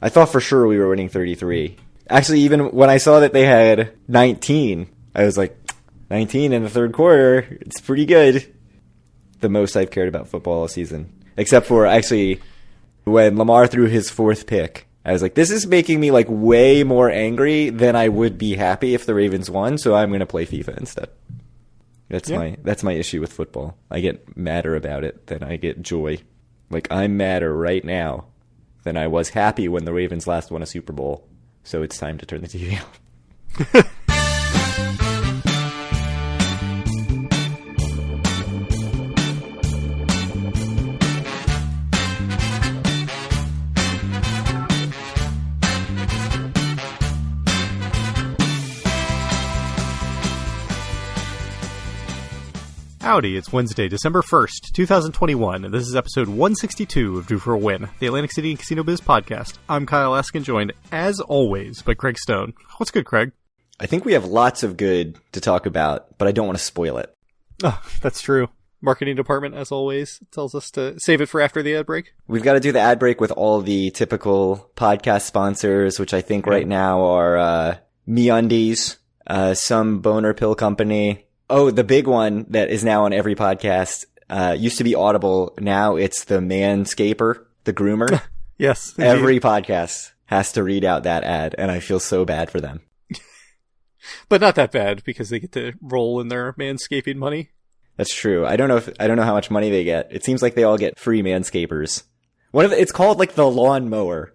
I thought for sure we were winning 33. Actually, even when I saw that they had 19, I was like, 19 in the third quarter, it's pretty good. The most I've cared about football all season. Except for, actually, when Lamar threw his fourth pick, I was like, this is making me like way more angry than I would be happy if the Ravens won, so I'm going to play FIFA instead. That's my issue with football. I get madder about it than I get joy. Like, I'm madder right now than I was happy when the Ravens last won a Super Bowl. So it's time to turn the TV off. Howdy, it's Wednesday, December 1st, 2021, and this is episode 162 of Due for a Win, the Atlantic City and Casino Biz podcast. I'm Kyle Askin, joined, as always, by Craig Stone. What's good, Craig? I think we have lots of good to talk about, but I don't want to spoil it. Oh, that's true. Marketing department, as always, tells us to save it for after the ad break. We've got to do the ad break with all the typical podcast sponsors, which I think right now are MeUndies, some boner pill company. Oh, the big one that is now on every podcast, used to be Audible. Now it's the Manscaper, the groomer. Yes. Indeed. Every podcast has to read out that ad, and I feel so bad for them. But not that bad, because they get to roll in their manscaping money. That's true. I don't know how much money they get. It seems like they all get free manscapers. It's called like the lawn mower.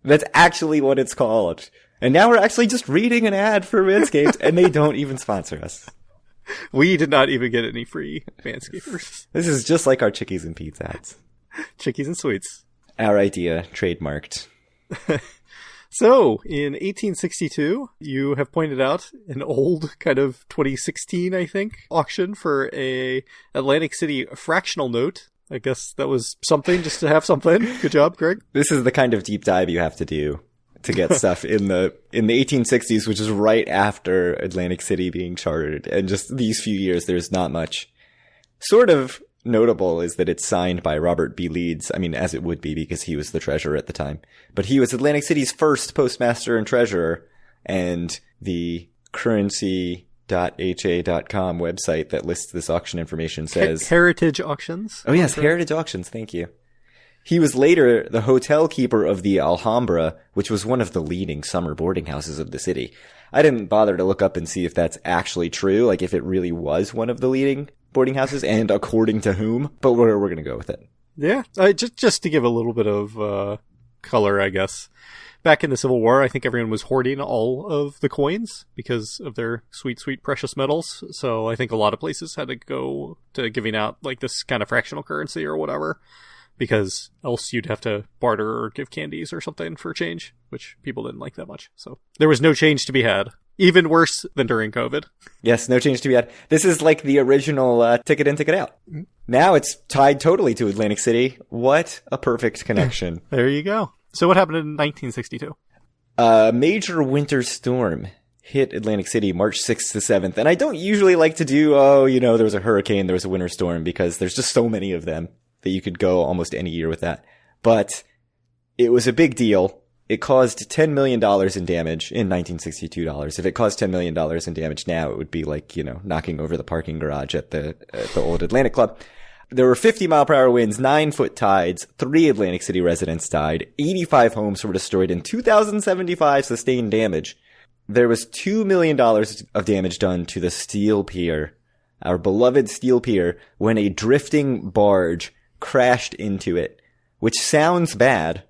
That's actually what it's called. And now we're actually just reading an ad for Manscaped, and they don't even sponsor us. We did not even get any free manscapers. This is just like our Chickies and Pete's ads. Chickies and Sweets. Our idea, trademarked. So, in 1862, you have pointed out an old kind of 2016, I think, auction for a Atlantic City fractional note. I guess that was something, just to have something. Good job, Greg. This is the kind of deep dive you have to do to get stuff in the 1860s, which is right after Atlantic City being chartered. And just these few years, there's not much. Sort of notable is that it's signed by Robert B. Leeds. I mean, as it would be because he was the treasurer at the time. But he was Atlantic City's first postmaster and treasurer. And the currency.ha.com website that lists this auction information says... Heritage Auctions? Oh, yes, Heritage Auctions. Thank you. He was later the hotel keeper of the Alhambra, which was one of the leading summer boarding houses of the city. I didn't bother to look up and see if that's actually true, like if it really was one of the leading boarding houses, and according to whom, but we're going to go with it. Yeah, just to give a little bit of color, I guess. Back in the Civil War, I think everyone was hoarding all of the coins because of their sweet, sweet precious metals. So I think a lot of places had to go to giving out like this kind of fractional currency or whatever, because else you'd have to barter or give candies or something for change, which people didn't like that much. So there was no change to be had. Even worse than during COVID. Yes, no change to be had. This is like the original ticket in, ticket out. Mm-hmm. Now it's tied totally to Atlantic City. What a perfect connection. There you go. So what happened in 1962? A major winter storm hit Atlantic City March 6th to 7th. And I don't usually like to do, there was a hurricane, there was a winter storm, because there's just so many of them that you could go almost any year with that. But it was a big deal. It caused $10 million in damage in 1962 dollars. If it caused $10 million in damage now, it would be like, knocking over the parking garage at the old Atlantic Club. There were 50-mile-per-hour winds, 9-foot tides, 3 Atlantic City residents died, 85 homes were destroyed, and 2,075 sustained damage. There was $2 million of damage done to the steel pier, our beloved steel pier, when a drifting barge crashed into it, which sounds bad,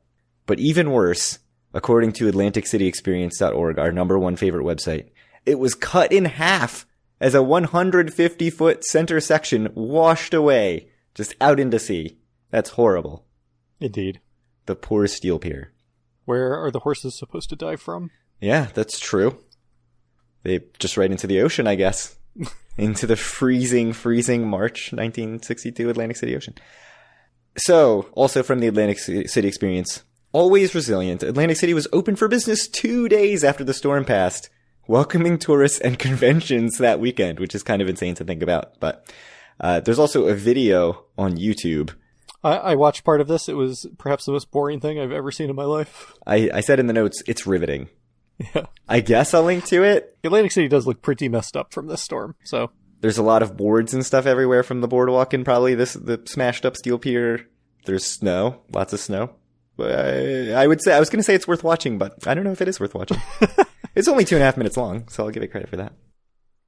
but even worse, according to AtlanticCityExperience.org, our number one favorite website, it was cut in half as a 150-foot center section washed away, just out into sea. That's horrible. Indeed. The poor steel pier. Where are the horses supposed to dive from? Yeah, that's true. They just right into the ocean, I guess. Into the freezing March 1962 Atlantic City Ocean. So, also from the Atlantic City Experience, always resilient, Atlantic City was open for business 2 days after the storm passed, welcoming tourists and conventions that weekend, which is kind of insane to think about. But there's also a video on YouTube I watched part of this. It was perhaps the most boring thing I've ever seen in my life. I said in the notes, it's riveting. Yeah. I guess I'll link to it. Atlantic City does look pretty messed up from this storm, so. There's a lot of boards and stuff everywhere from the boardwalk and probably the smashed up steel pier. There's snow, lots of snow. I was going to say it's worth watching, but I don't know if it is worth watching. It's only 2.5 minutes long, so I'll give it credit for that.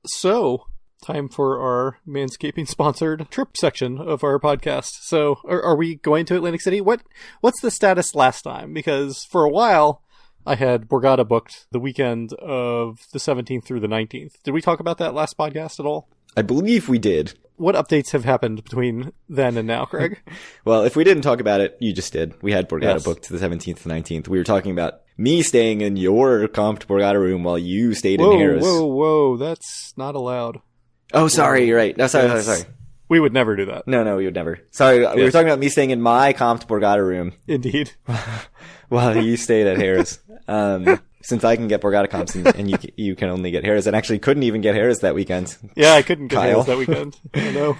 So, time for our Manscaping sponsored trip section of our podcast. So, are we going to Atlantic City? What's the status last time? Because for a while, I had Borgata booked the weekend of the 17th through the 19th. Did we talk about that last podcast at all? I believe we did. What updates have happened between then and now, Craig? Well, if we didn't talk about it, you just did. We had Borgata booked to the 17th to 19th. We were talking about me staying in your comped Borgata room while you stayed in Harris. Whoa. That's not allowed. Oh, sorry. You're right. No, sorry. We would never do that. No, we would never. Sorry. Yes. We were talking about me staying in my comped Borgata room. Indeed. While you stayed at Harris. Since I can get Borgata comps and you can only get Harris, and actually couldn't even get Harris that weekend. Yeah, I couldn't get Kyle. Harris that weekend. I know.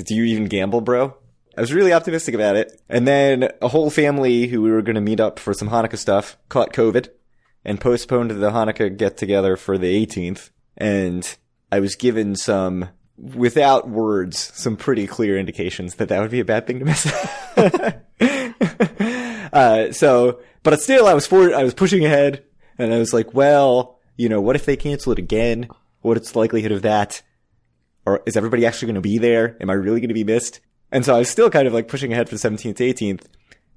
Do you even gamble, bro? I was really optimistic about it. And then a whole family who we were going to meet up for some Hanukkah stuff caught COVID and postponed the Hanukkah get-together for the 18th. And I was given some, without words, some pretty clear indications that would be a bad thing to miss. But still, I was pushing ahead. And I was like, well, what if they cancel it again? What's the likelihood of that? Or is everybody actually going to be there? Am I really going to be missed? And so I was still kind of like pushing ahead for the 17th to 18th.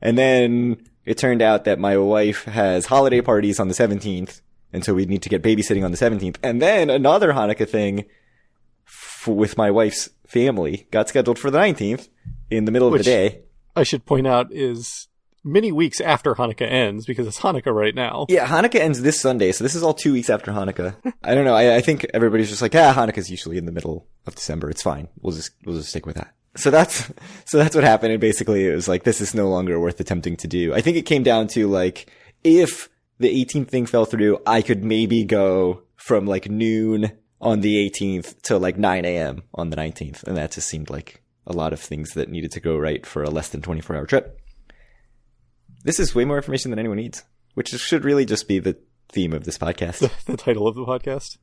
And then it turned out that my wife has holiday parties on the 17th. And so we'd need to get babysitting on the 17th. And then another Hanukkah thing with my wife's family got scheduled for the 19th in the middle of the day. I should point out is many weeks after Hanukkah ends, because it's Hanukkah right now. Yeah, Hanukkah ends this Sunday, so this is all 2 weeks after Hanukkah. I don't know. I think everybody's just like, Hanukkah's usually in the middle of December. It's fine. We'll just stick with that. So that's what happened. And basically it was like, this is no longer worth attempting to do. I think it came down to like, if the 18th thing fell through, I could maybe go from like noon on the 18th to like 9 a.m. on the 19th. And that just seemed like a lot of things that needed to go right for a less than 24-hour trip. This is way more information than anyone needs, which should really just be the theme of this podcast. The title of the podcast.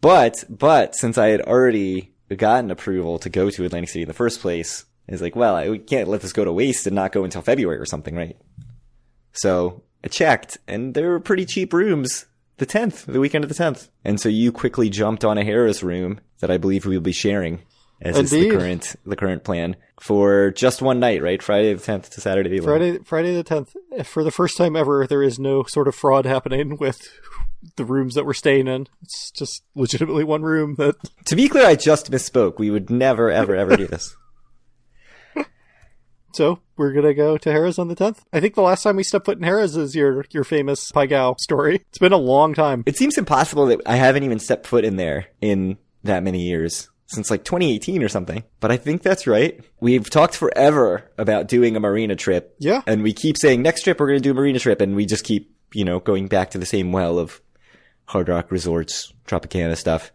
But since I had already gotten approval to go to Atlantic City in the first place, it's like, well, we can't let this go to waste and not go until February or something, right? So I checked, and there were pretty cheap rooms the 10th, the weekend of the 10th. And so you quickly jumped on a Harris room that I believe we'll be sharing, as Indeed. is the current plan, for just one night, right? Friday the 10th to Saturday the 11th. Friday the 10th. For the first time ever, there is no sort of fraud happening with the rooms that we're staying in. It's just legitimately one room that... To be clear, I just misspoke. We would never, ever do this. So, we're gonna go to Harrah's on the 10th? I think the last time we stepped foot in Harrah's is your famous Pai Gow story. It's been a long time. It seems impossible that I haven't even stepped foot in there in that many years. Since like 2018 or something. But I think that's right. We've talked forever about doing a marina trip. Yeah. And we keep saying, next trip we're going to do a marina trip. And we just keep, going back to the same well of Hard Rock Resorts, Tropicana stuff.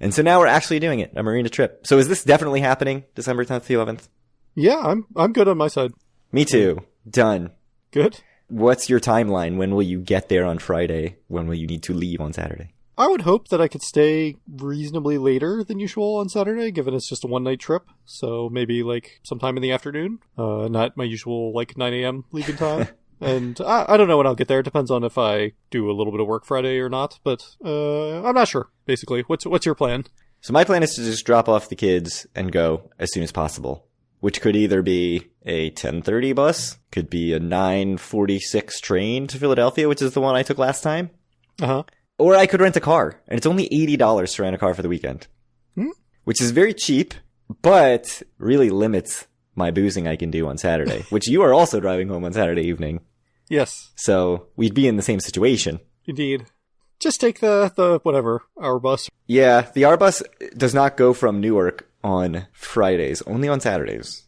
And so now we're actually doing it, a marina trip. So is this definitely happening, December 10th to 11th? Yeah, I'm good on my side. Me too. Done. Good. What's your timeline? When will you get there on Friday? When will you need to leave on Saturday? I would hope that I could stay reasonably later than usual on Saturday, given it's just a one-night trip. So maybe like sometime in the afternoon, not my usual like 9 a.m. leaving time. And I don't know when I'll get there. It depends on if I do a little bit of work Friday or not. But I'm not sure. Basically, what's your plan? So my plan is to just drop off the kids and go as soon as possible, which could either be a 10:30 bus, could be a 9:46 train to Philadelphia, which is the one I took last time. Uh-huh. Or I could rent a car, and it's only $80 to rent a car for the weekend. Which is very cheap, but really limits my boozing I can do on Saturday, which you are also driving home on Saturday evening. Yes. So we'd be in the same situation. Indeed. Just take the whatever, our bus. Yeah, the R bus does not go from Newark on Fridays, only on Saturdays.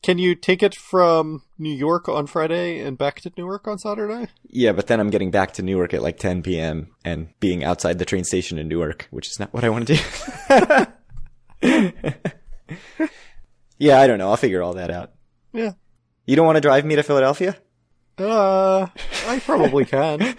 Can you take it from New York on Friday and back to Newark on Saturday? Yeah, but then I'm getting back to Newark at like 10 p.m. and being outside the train station in Newark, which is not what I want to do. Yeah, I don't know. I'll figure all that out. Yeah. You don't want to drive me to Philadelphia? I probably can.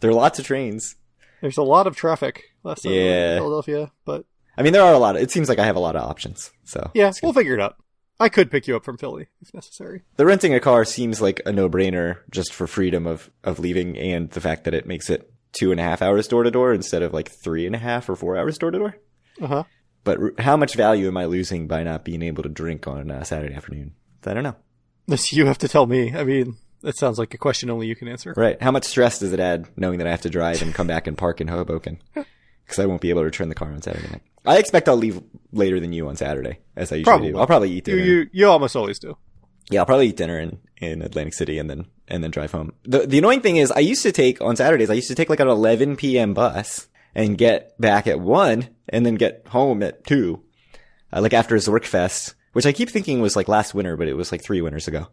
There are lots of trains. There's a lot of traffic last time in Philadelphia, but... I mean, there are a lot. It seems like I have a lot of options, so... Yeah, we'll figure it out. I could pick you up from Philly, if necessary. The renting a car seems like a no-brainer just for freedom of leaving and the fact that it makes it 2.5 hours door-to-door instead of like 3.5 or 4 hours door-to-door. Uh-huh. But how much value am I losing by not being able to drink on Saturday afternoon? I don't know. You have to tell me. I mean, that sounds like a question only you can answer. Right. How much stress does it add knowing that I have to drive and come back and park in Hoboken? Because I won't be able to return the car on Saturday night. I expect I'll leave later than you on Saturday, as I usually do. I'll probably eat dinner. You almost always do. Yeah, I'll probably eat dinner in Atlantic City and then drive home. The annoying thing is I used to take like an 11 p.m. bus and get back at 1 and then get home at 2. Like after Zorkfest, which I keep thinking was like last winter, but it was like 3 winters ago.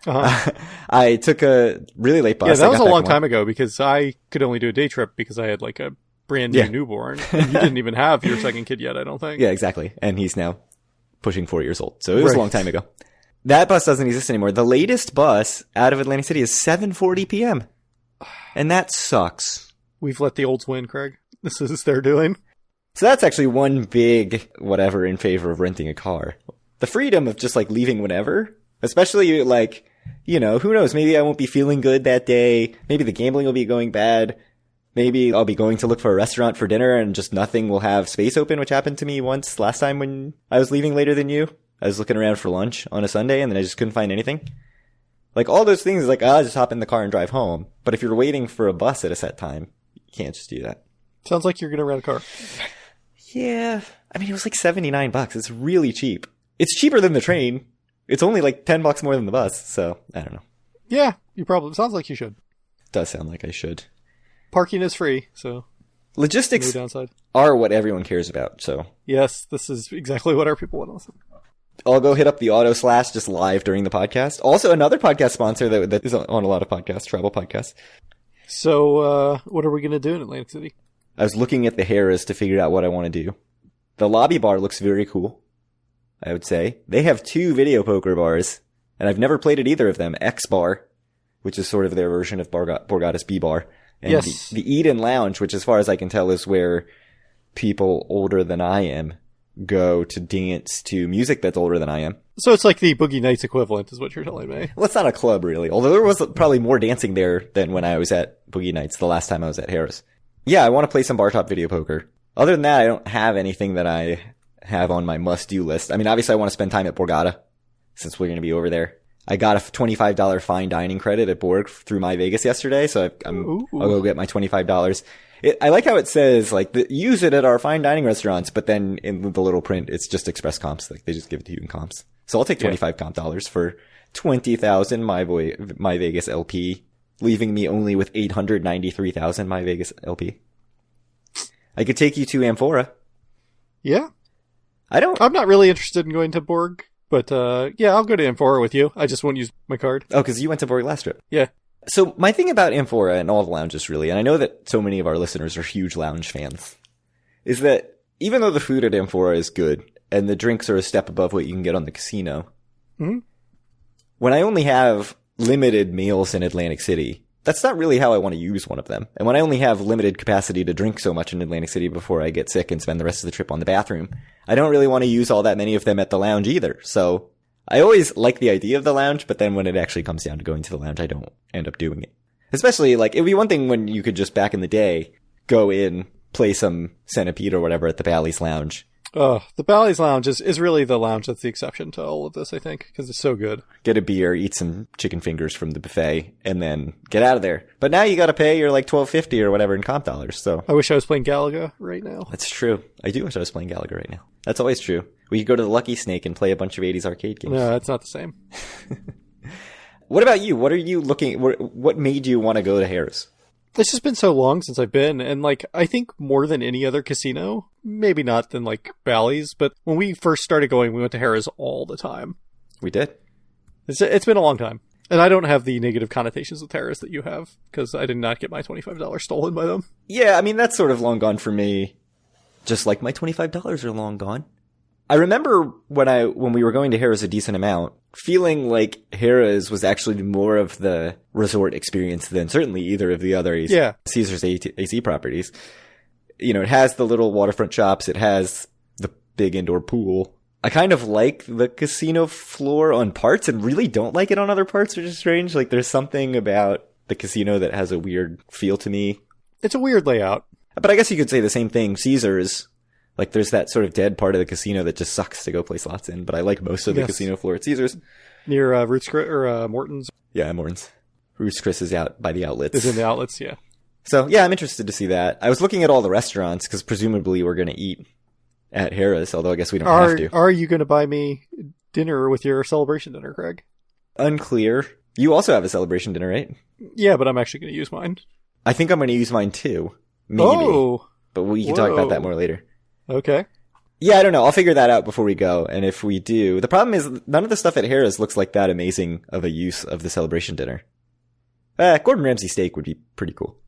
Uh-huh. I took a really late bus. Yeah, that was a long time ago because I could only do a day trip because I had like a brand new newborn. And you didn't even have your second kid yet, I don't think. Yeah, exactly. And he's now pushing 4 years old. So it was a long time ago. That bus doesn't exist anymore. The latest bus out of Atlantic City is 7:40 p.m. And that sucks. We've let the olds win, Craig. This is their doing. So that's actually one big whatever in favor of renting a car. The freedom of just like leaving whenever, especially like, you know, who knows? Maybe I won't be feeling good that day. Maybe the gambling will be going bad. Maybe I'll be going to look for a restaurant for dinner and just nothing will have space open, which happened to me once last time when I was leaving later than you. I was looking around for lunch on a Sunday and then I just couldn't find anything. Like all those things, like, I'll just hop in the car and drive home. But if you're waiting for a bus at a set time, you can't just do that. Sounds like you're going to rent a car. Yeah. I mean, it was like $79. It's really cheap. It's cheaper than the train. It's only like $10 more than the bus. So I don't know. Yeah, sounds like you should. Does sound like I should. Parking is free, so logistics no downside. Are what everyone cares about. So yes, this is exactly what our people want to listen. I'll go hit up the Auto Slash just live during the podcast. Also, another podcast sponsor that is on a lot of podcasts, travel podcasts. So, what are we going to do in Atlantic City? I was looking at the Harrah's to figure out what I want to do. The lobby bar looks very cool, I would say. They have 2 video poker bars, and I've never played at either of them. X Bar, which is sort of their version of Borgata's B Bar. And yes. The Eden Lounge, which as far as I can tell is where people older than I am go to dance to music that's older than I am. So it's like the Boogie Nights equivalent is what you're telling me. Well, it's not a club really, although there was probably more dancing there than when I was at Boogie Nights the last time I was at Harrah's. Yeah, I want to play some bar top video poker. Other than that, I don't have anything that I have on my must-do list. I mean, obviously I want to spend time at Borgata since we're going to be over there. I got a $25 fine dining credit at Borg through My Vegas yesterday, so I'll go get my $25. I like how it says, like, use it at our fine dining restaurants, but then in the little print, it's just express comps. Like, they just give it to you in comps. So I'll take 25 comp dollars for 20,000 My Vegas LP, leaving me only with 893,000 My Vegas LP. I could take you to Amphora. Yeah. I'm not really interested in going to Borg, but, yeah, I'll go to Amphora with you. I just won't use my card. Oh, because you went to Borg last trip. Yeah. So my thing about Amphora and all the lounges really, and I know that so many of our listeners are huge lounge fans, is that even though the food at Amphora is good and the drinks are a step above what you can get on the casino, when I only have limited meals in Atlantic City, that's not really how I want to use one of them. And when I only have limited capacity to drink so much in Atlantic City before I get sick and spend the rest of the trip on the bathroom, I don't really want to use all that many of them at the lounge either. So I always like the idea of the lounge, but then when it actually comes down to going to the lounge, I don't end up doing it. Especially, like, it'd be one thing when you could just, back in the day, go in, play some Centipede or whatever at the Bally's Lounge. The Bally's Lounge is really the lounge that's the exception to all of this, I think, because it's so good. Get a beer, eat some chicken fingers from the buffet, and then get out of there. But now you gotta pay your, like, $12.50 or whatever in comp dollars, so. I wish I was playing Galaga right now. That's true. I do wish I was playing Galaga right now. That's always true. We could go to the Lucky Snake and play a bunch of 80s arcade games. No, it's not the same. What about you? What are you what made you want to go to Harrah's? It's just been so long since I've been, and, like, I think more than any other casino, maybe not than, like, Bally's, but when we first started going, we went to Harrah's all the time. We did. It's been a long time. And I don't have the negative connotations with Harrah's that you have, because I did not get my $25 stolen by them. Yeah, I mean, that's sort of long gone for me. Just like my $25 are long gone. I remember when we were going to Harrah's a decent amount, feeling like Harrah's was actually more of the resort experience than certainly either of the other Caesars AC properties. You know, it has the little waterfront shops. It has the big indoor pool. I kind of like the casino floor on parts and really don't like it on other parts, which is strange. Like, there's something about the casino that has a weird feel to me. It's a weird layout. But I guess you could say the same thing. Caesars, like, there's that sort of dead part of the casino that just sucks to go play slots in. But I like most of the casino floor at Caesars. Near Morton's. Yeah, Morton's. Ruth's Chris is out by the outlets. Is in the outlets, yeah. So, yeah, I'm interested to see that. I was looking at all the restaurants, because presumably we're going to eat at Harrah's, although I guess we don't have to. Are you going to buy me dinner with your celebration dinner, Craig? Unclear. You also have a celebration dinner, right? Yeah, but I'm actually going to use mine. I think I'm going to use mine too. Maybe. Oh! But we can talk about that more later. Okay. Yeah, I don't know. I'll figure that out before we go. And if we do, the problem is none of the stuff at Harrah's looks like that amazing of a use of the celebration dinner. Gordon Ramsay steak would be pretty cool.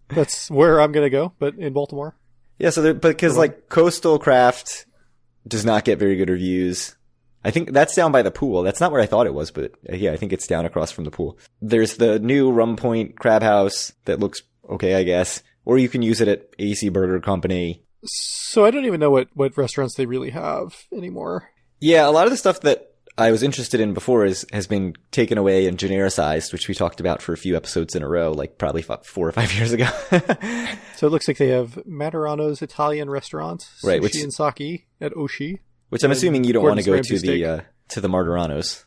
That's where I'm going to go, but in Baltimore. Yeah, so because like Coastal Craft does not get very good reviews. I think that's down by the pool. That's not where I thought it was, but yeah, I think it's down across from the pool. There's the new Rum Point Crab House that looks okay, I guess. Or you can use it at AC Burger Company. So I don't even know what restaurants they really have anymore. Yeah, a lot of the stuff that I was interested in before has been taken away and genericized, which we talked about for a few episodes in a row, like probably 4 or 5 years ago. So it looks like they have Materano's Italian restaurant, right, Sushi and Sake at Oshi. Which I'm assuming you don't want to go Ramsay to the Martirano's.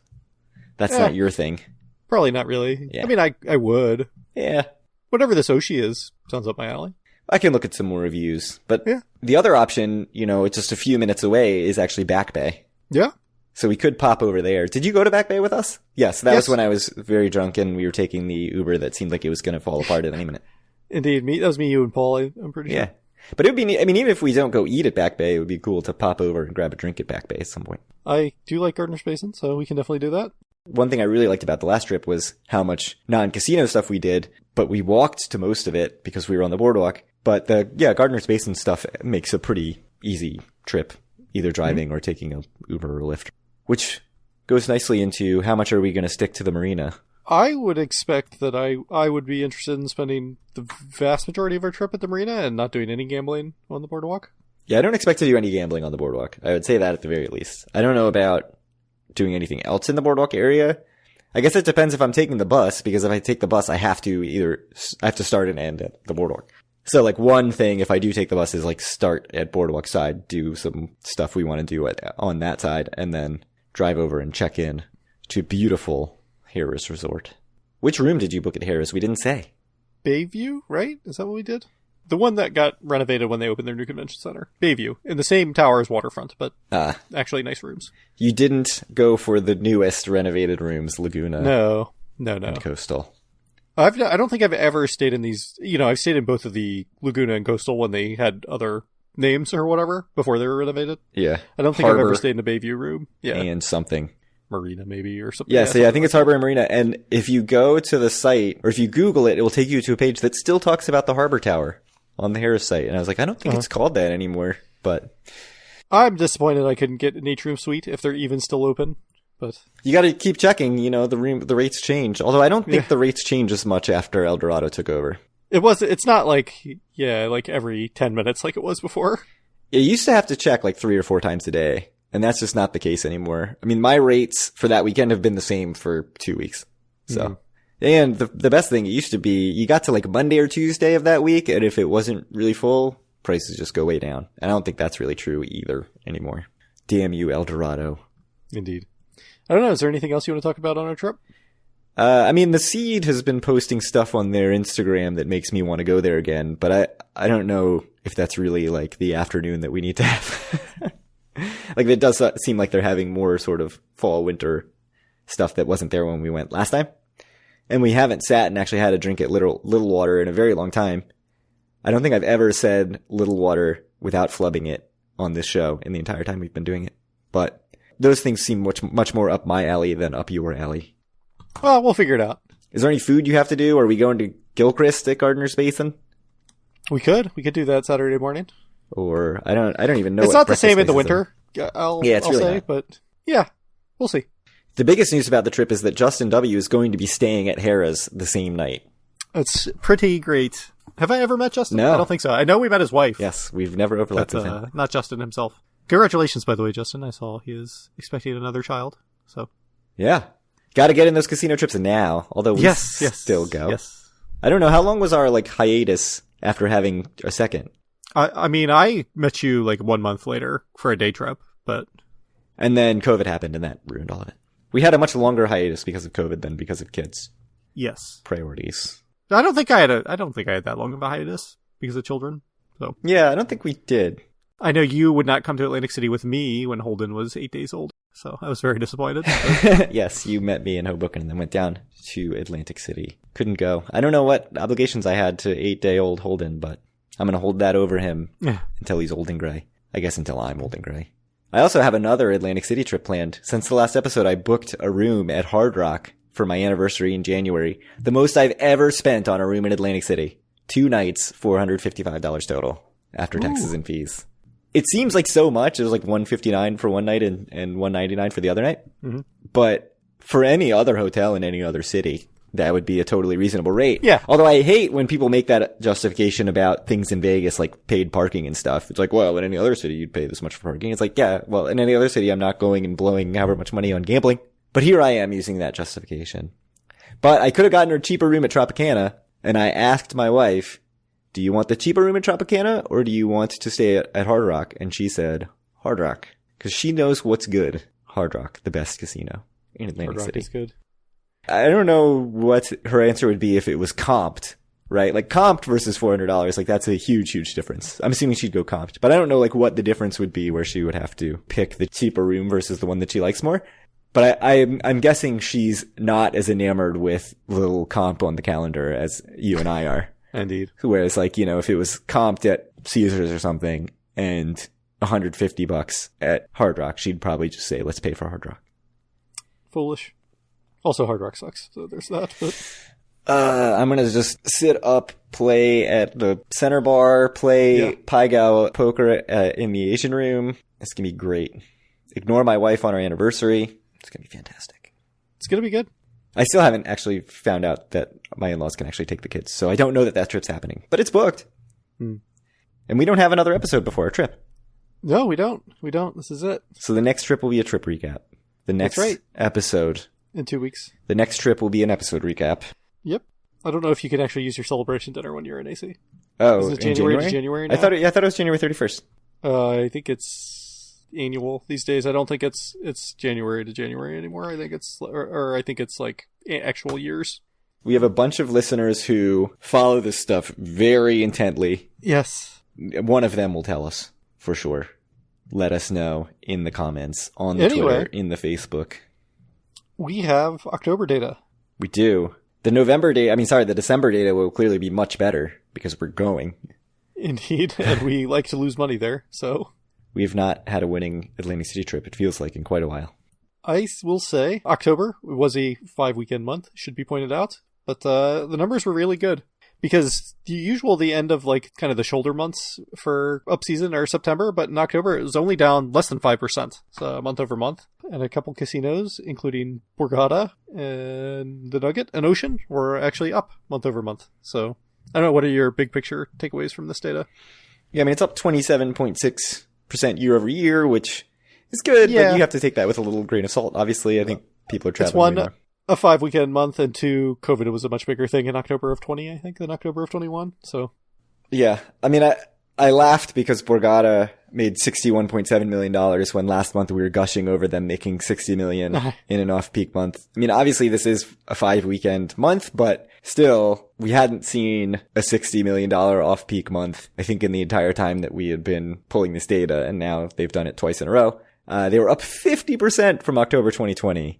That's not your thing. Probably not really. Yeah. I mean, I would. Yeah. Whatever this Oshi is, sounds up my alley. I can look at some more reviews. But the other option, it's just a few minutes away, is actually Back Bay. Yeah. So we could pop over there. Did you go to Back Bay with us? Yes, that was when I was very drunk and we were taking the Uber that seemed like it was going to fall apart at any minute. Indeed. That was me, you, and Paul, I'm pretty sure. Yeah. But it would be, I mean, even if we don't go eat at Back Bay, it would be cool to pop over and grab a drink at Back Bay at some point. I do like Gardner's Basin, so we can definitely do that. One thing I really liked about the last trip was how much non-casino stuff we did, but we walked to most of it because we were on the boardwalk. But Gardner's Basin stuff makes a pretty easy trip, either driving or taking a Uber or Lyft, which goes nicely into how much are we going to stick to the marina? I would expect that I would be interested in spending the vast majority of our trip at the marina and not doing any gambling on the boardwalk. Yeah, I don't expect to do any gambling on the boardwalk. I would say that at the very least. I don't know about doing anything else in the boardwalk area. I guess it depends if I'm taking the bus, because if I take the bus, I have to start and end at the boardwalk. So like one thing, if I do take the bus, is like start at boardwalk side, do some stuff we want to do on that side, and then drive over and check in to beautiful Harrah's Resort. Which room did you book at Harrah's? We didn't say. Bayview, right? Is that what we did? The one that got renovated when they opened their new convention center. Bayview. In the same tower as Waterfront, but actually nice rooms. You didn't go for the newest renovated rooms, Laguna. No. And Coastal. I don't think I've ever stayed in these. I've stayed in both of the Laguna and Coastal when they had other names or whatever before they were renovated. Yeah. I don't think I've ever stayed in a Bayview room. Yeah. And something. Marina maybe or something. Yeah, so I think it's Harbor and Marina. And if you go to the site, or if you Google it, it will take you to a page that still talks about the Harbor Tower on the Harrah's site. And I was like, I don't think it's called that anymore. But I'm disappointed I couldn't get an atrium suite if they're even still open. But you got to keep checking. The rates change. Although I don't think the rates change as much after El Dorado took over. It's not like every 10 minutes like it was before. You used to have to check like 3 or 4 times a day. And that's just not the case anymore. I mean, my rates for that weekend have been the same for 2 weeks. So, and the best thing, it used to be, you got to like Monday or Tuesday of that week, and if it wasn't really full, prices just go way down. And I don't think that's really true either anymore. Damn you, El Dorado. Indeed. I don't know. Is there anything else you want to talk about on our trip? I mean, the Seed has been posting stuff on their Instagram that makes me want to go there again, but I don't know if that's really like the afternoon that we need to have. Like, it does seem like they're having more sort of fall, winter stuff that wasn't there when we went last time. And we haven't sat and actually had a drink at Little Water in a very long time. I don't think I've ever said Little Water without flubbing it on this show in the entire time we've been doing it. But those things seem much more up my alley than up your alley. Well, we'll figure it out. Is there any food you have to do? Are we going to Gilchrist at Gardner's Basin? We could do that Saturday morning. Or I don't even know. It's not the same in the winter. I'll Yeah, it's really say, not. but yeah, we'll see. The biggest news about the trip is that Justin W. is going to be staying at Harrah's the same night. It's pretty great. Have I ever met Justin? No. I don't think so. I know we met his wife. Yes, we've never overlapped But with him. not Justin himself. Congratulations, by the way, Justin. I saw he is expecting another child. So Yeah. Got to get in those casino trips now, although we still go. Yes. I don't know. How long was our hiatus after having a second? I mean, I met you 1 month later for a day trip, but... And then COVID happened and that ruined all of it. We had a much longer hiatus because of COVID than because of kids. Yes. Priorities. I don't think I had that long of a hiatus because of children. So Yeah, I don't think we did. I know you would not come to Atlantic City with me when Holden was 8 days old, so I was very disappointed. Yes, you met me in Hoboken and then went down to Atlantic City. Couldn't go. I don't know what obligations I had to 8-day-old Holden, but I'm going to hold that over him until he's old and gray. I guess until I'm old and gray. I also have another Atlantic City trip planned. Since the last episode, I booked a room at Hard Rock for my anniversary in January. The most I've ever spent on a room in Atlantic City. 2 nights, $455 total after taxes and fees. It seems like so much. It was $159 for one night and $199 for the other night. Mm-hmm. But for any other hotel in any other city, that would be a totally reasonable rate. Yeah. Although I hate when people make that justification about things in Vegas, like paid parking and stuff. It's well, in any other city, you'd pay this much for parking. It's yeah, well, in any other city, I'm not going and blowing however much money on gambling. But here I am using that justification. But I could have gotten her a cheaper room at Tropicana, and I asked my wife, do you want the cheaper room at Tropicana, or do you want to stay at Hard Rock? And she said, Hard Rock. Because she knows what's good. Hard Rock, the best casino in Atlantic Hard Rock City. is good. I don't know what her answer would be if it was comped, right? Comped versus $400, that's a huge, huge difference. I'm assuming she'd go comped, but I don't know what the difference would be where she would have to pick the cheaper room versus the one that she likes more. But I'm guessing she's not as enamored with little comp on the calendar as you and I are. Indeed. Whereas if it was comped at Caesars or something and $150 at Hard Rock, she'd probably just say, let's pay for Hard Rock. Foolish. Also, Hard Rock sucks, so there's that. But I'm gonna just sit up, play at the center bar, play Pai Gow poker in the Asian room. It's gonna be great. Ignore my wife on our anniversary. It's gonna be fantastic. It's gonna be good. I still haven't actually found out that my in-laws can actually take the kids, so I don't know that trip's happening. But it's booked. And we don't have another episode before our trip. No, we don't. We don't. This is it. So the next trip will be a trip recap. The next episode. In 2 weeks. The next trip will be an episode recap. Yep. I don't know if you can actually use your celebration dinner when you're in AC. Oh, is it January to January now? I thought it was January 31st. I think it's annual these days. I don't think it's January to January anymore. I think it's or I think it's actual years. We have a bunch of listeners who follow this stuff very intently. Yes. One of them will tell us for sure. Let us know in the comments on the Twitter, in the Facebook. We have October data. We do. The December data will clearly be much better because we're going. Indeed, and we like to lose money there, so. We've not had a winning Atlantic City trip, it feels like, in quite a while. I will say October was a 5-weekend month, should be pointed out, but the numbers were really good. Because the end of kind of the shoulder months for upseason are September, but in October it was only down less than 5%, so month over month. And a couple casinos, including Borgata and the Nugget and Ocean, were actually up month over month. So I don't know, what are your big picture takeaways from this data? Yeah, it's up 27.6% year over year, which is good, but you have to take that with a little grain of salt. Obviously, I think people are traveling more. A 5-weekend month, and 2, COVID was a much bigger thing in October of 20, I think, than October of 21. So, yeah, I laughed because Borgata made $61.7 million when last month we were gushing over them making $60 million in an off-peak month. Obviously this is a 5-weekend month, but still, we hadn't seen a $60 million off-peak month, I think, in the entire time that we had been pulling this data, and now they've done it twice in a row. They were up 50% from October 2020.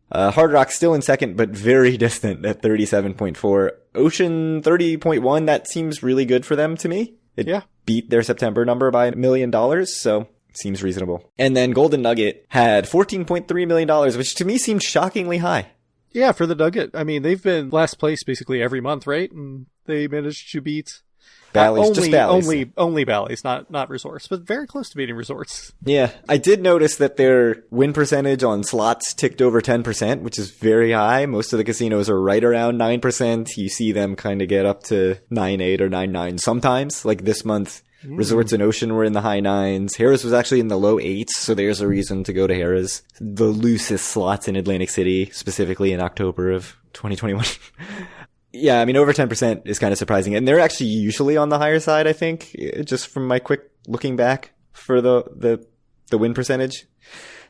Hard Rock still in second, but very distant at 37.4. Ocean 30.1. That seems really good for them to me. It beat their September number by $1 million, so it seems reasonable. And then Golden Nugget had $14.3 million, which to me seemed shockingly high. Yeah, for the Nugget. They've been last place basically every month, right? And they managed to beat Bally's, just Bally's. Only Bally's, not resorts, but very close to beating resorts. Yeah, I did notice that their win percentage on slots ticked over 10%, which is very high. Most of the casinos are right around 9%. You see them kind of get up to 9.8 or 9.9 sometimes. Like this month, Resorts and Ocean were in the high 9s. Harrah's was actually in the low 8s, so there's a reason to go to Harrah's. The loosest slots in Atlantic City, specifically in October of 2021. Yeah, I mean, over 10% is kind of surprising. And they're actually usually on the higher side, I think, just from my quick looking back for the win percentage.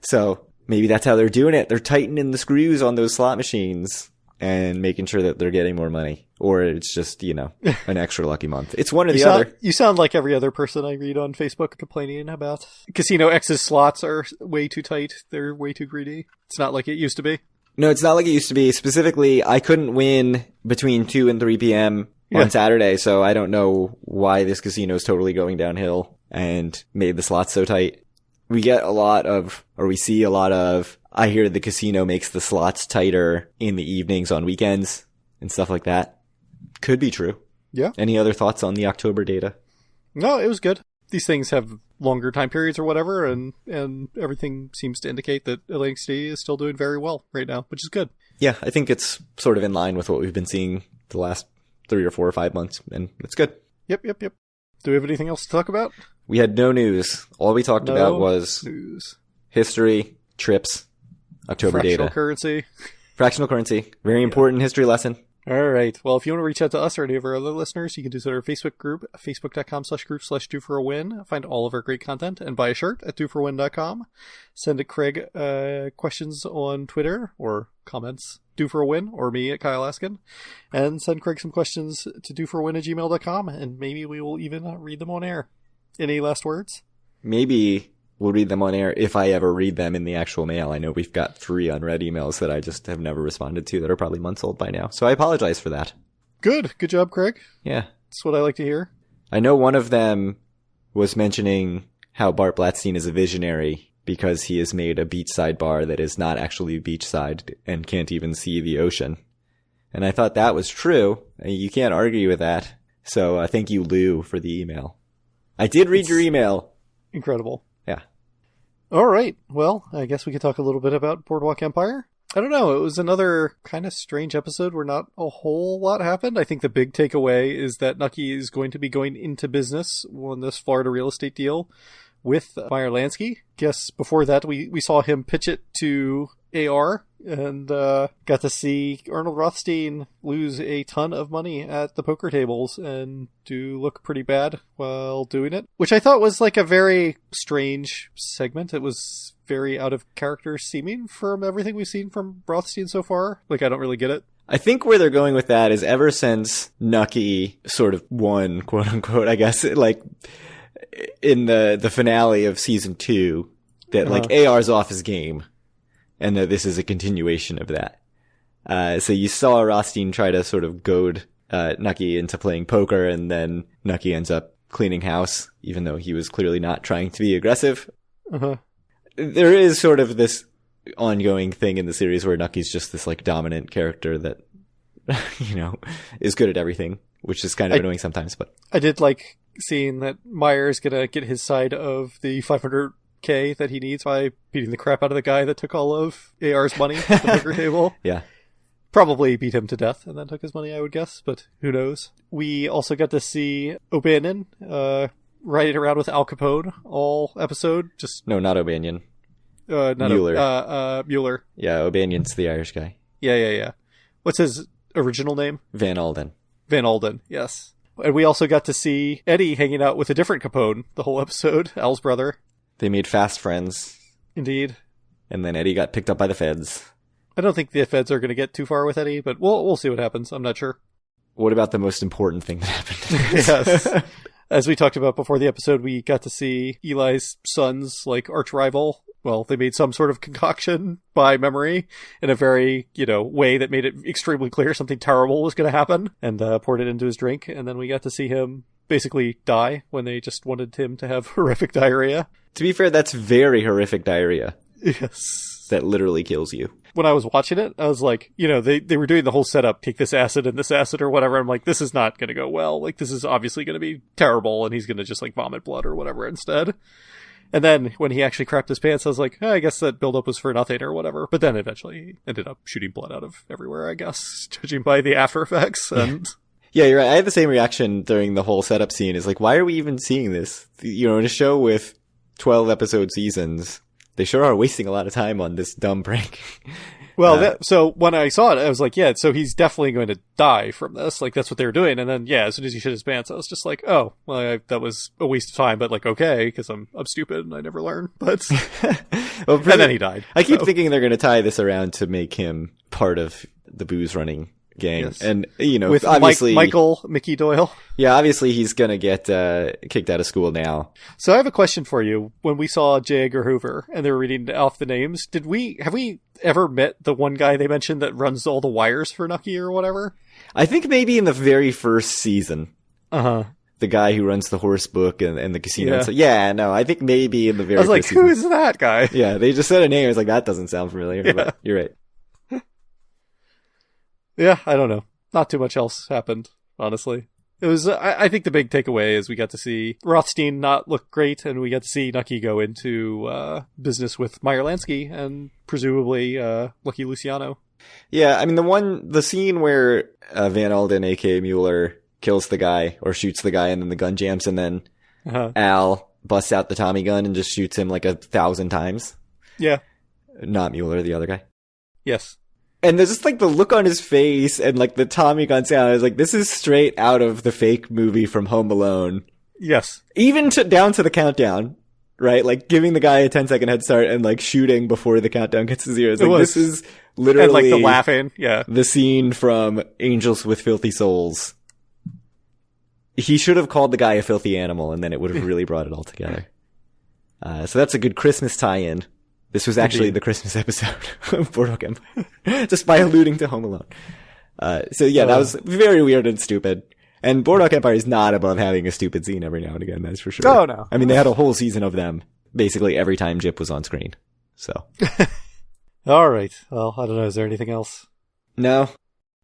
So maybe that's how they're doing it. They're tightening the screws on those slot machines and making sure that they're getting more money. Or it's just, an extra lucky month. It's one or the other. You sound like every other person I read on Facebook complaining about Casino X's slots are way too tight. They're way too greedy. It's not like it used to be. No, it's not like it used to be. Specifically, I couldn't win between 2 and 3 p.m. on Saturday, so I don't know why this casino is totally going downhill and made the slots so tight. We see a lot of, I hear the casino makes the slots tighter in the evenings on weekends and stuff like that. Could be true. Yeah. Any other thoughts on the October data? No, it was good. These things have longer time periods or whatever, and everything seems to indicate that Atlantic City is still doing very well right now, which is good. Yeah, I think it's sort of in line with what we've been seeing the last 3 or 4 or 5 months, and it's good. Yep. Do we have anything else to talk about? We had no news. All we talked about was news. History, trips, October data. Fractional currency. Very important history lesson. All right. Well, if you want to reach out to us or any of our other listeners, you can do so at our Facebook group, facebook.com/group/DoForAWin. Find all of our great content and buy a shirt at DoForAWin.com. Send to Craig questions on Twitter or comments, DoForAWin, or me at Kyle Askin. And send Craig some questions to DoForAWin@gmail.com, and maybe we will even read them on air. Any last words? Maybe we'll read them on air if I ever read them in the actual mail. I know we've got 3 unread emails that I just have never responded to that are probably months old by now. So I apologize for that. Good job, Craig. Yeah. That's what I like to hear. I know one of them was mentioning how Bart Blatstein is a visionary because he has made a beachside bar that is not actually beachside and can't even see the ocean. And I thought that was true. You can't argue with that. So thank you, Lou, for the email. I did read your email. Incredible. Yeah. All right. Well, I guess we could talk a little bit about Boardwalk Empire. I don't know. It was another kind of strange episode where not a whole lot happened. I think the big takeaway is that Nucky is going to be going into business on this Florida real estate deal with Meyer Lansky. Guess before that we saw him pitch it to AR and got to see Arnold Rothstein lose a ton of money at the poker tables and do look pretty bad while doing it, which I thought was like a very strange segment. It was very out of character seeming from everything we've seen from Rothstein so far. Like, I don't really get it. I think where they're going with that is ever since Nucky sort of won, quote unquote, I guess, like in the finale of season 2, that like AR's off his game. And that this is a continuation of that. So you saw Rothstein try to sort of goad Nucky into playing poker, and then Nucky ends up cleaning house, even though he was clearly not trying to be aggressive. There is sort of this ongoing thing in the series where Nucky's just this like dominant character that, is good at everything, which is kind of annoying sometimes. But I did like seeing that Meyer's gonna get his side of the $500K that he needs by beating the crap out of the guy that took all of AR's money at the poker table. Yeah. Probably beat him to death and then took his money, I would guess, but who knows. We also got to see O'Bannon riding around with Al Capone all episode. No, not O'Bannon. Mueller. Mueller. Yeah, O'Bannon's the Irish guy. Yeah. What's his original name? Van Alden. Van Alden, yes. And we also got to see Eddie hanging out with a different Capone the whole episode, Al's brother. They made fast friends. Indeed. And then Eddie got picked up by the feds. I don't think the feds are going to get too far with Eddie, but we'll see what happens. I'm not sure. What about the most important thing that happened? Yes. As we talked about before the episode, we got to see Eli's son's like arch rival. Well, they made some sort of concoction by memory in a very, way that made it extremely clear something terrible was going to happen, and poured it into his drink. And then we got to see him basically die when they just wanted him to have horrific diarrhea. To be fair, that's very horrific diarrhea. Yes. that literally kills you. When I was watching it, I was like, they were doing the whole setup, take this acid and this acid or whatever. I'm like, this is not going to go well. Like, this is obviously going to be terrible, and he's going to just, like, vomit blood or whatever instead. And then when he actually crapped his pants, I was like, I guess that buildup was for nothing or whatever. But then eventually he ended up shooting blood out of everywhere, I guess, judging by the after effects. And yeah, you're right. I had the same reaction during the whole setup scene. Is like, why are we even seeing this? In a show with 12 episode seasons, they sure are wasting a lot of time on this dumb prank. Well, so when I saw it, I was like, yeah, so he's definitely going to die from this. Like, that's what they were doing. And then, yeah, as soon as he shit his pants, I was just like, oh, well, that was a waste of time, but, like, okay, because I'm stupid and I never learn. But and then he died. I keep thinking they're going to tie this around to make him part of the booze running gang. Yes. And, with obviously Michael Mickey Doyle. Yeah, obviously he's going to get kicked out of school now. So I have a question for you. When we saw J. Edgar Hoover and they were reading off the names, have we ever met the one guy they mentioned that runs all the wires for Nucky or whatever? I think maybe in the very first season. Uh-huh. The guy who runs the horse book and the casino. Yeah. So, yeah, no, I think maybe in the very first season. I was like, who is that guy? Yeah, they just said a name. I was like, that doesn't sound familiar, yeah. But you're right. Yeah, I don't know. Not too much else happened, honestly. It was, I think the big takeaway is we got to see Rothstein not look great, and we got to see Nucky go into business with Meyer Lansky and presumably Lucky Luciano. Yeah, I mean, the scene where Van Alden, a.k.a. Mueller, kills the guy or shoots the guy and then the gun jams and then Al busts out the Tommy gun and just shoots him like 1,000 times. Yeah. Not Mueller, the other guy. Yes. And there's just like the look on his face and like the Tommy gun sound. I was like, this is straight out of the fake movie from Home Alone. Yes. Even down to the countdown, right? Like giving the guy a 10-second head start and like shooting before the countdown gets to 0. It's like, this is literally and like the laughing. Yeah. The scene from Angels with Filthy Souls. He should have called the guy a filthy animal and then it would have really brought it all together. So that's a good Christmas tie-in. This was actually the Christmas episode of Boardwalk Empire, just by alluding to Home Alone. So yeah, that was very weird and stupid. And Boardwalk Empire is not above having a stupid scene every now and again, that's for sure. Oh, no. I mean, they had a whole season of them, basically every time Jip was on screen. So. All right. Well, I don't know. Is there anything else? No.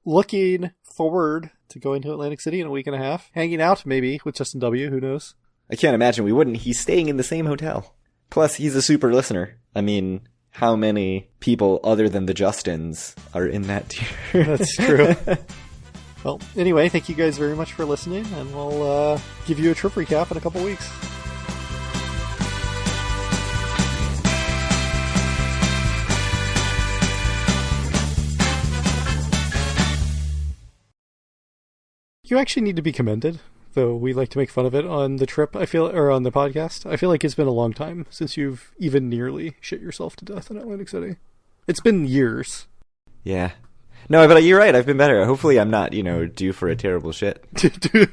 Looking forward to going to Atlantic City in a week and a half. Hanging out, maybe, with Justin W., who knows? I can't imagine we wouldn't. He's staying in the same hotel. Plus, he's a super listener. I mean, how many people other than the Justins are in that tier? That's true. Well, anyway, thank you guys very much for listening, and we'll give you a trip recap in a couple weeks. You actually need to be commended, though we like to make fun of it on the trip, or on the podcast. I feel like it's been a long time since you've even nearly shit yourself to death in Atlantic City. It's been years. Yeah. No, but you're right. I've been better. Hopefully I'm not, due for a terrible shit. Dude,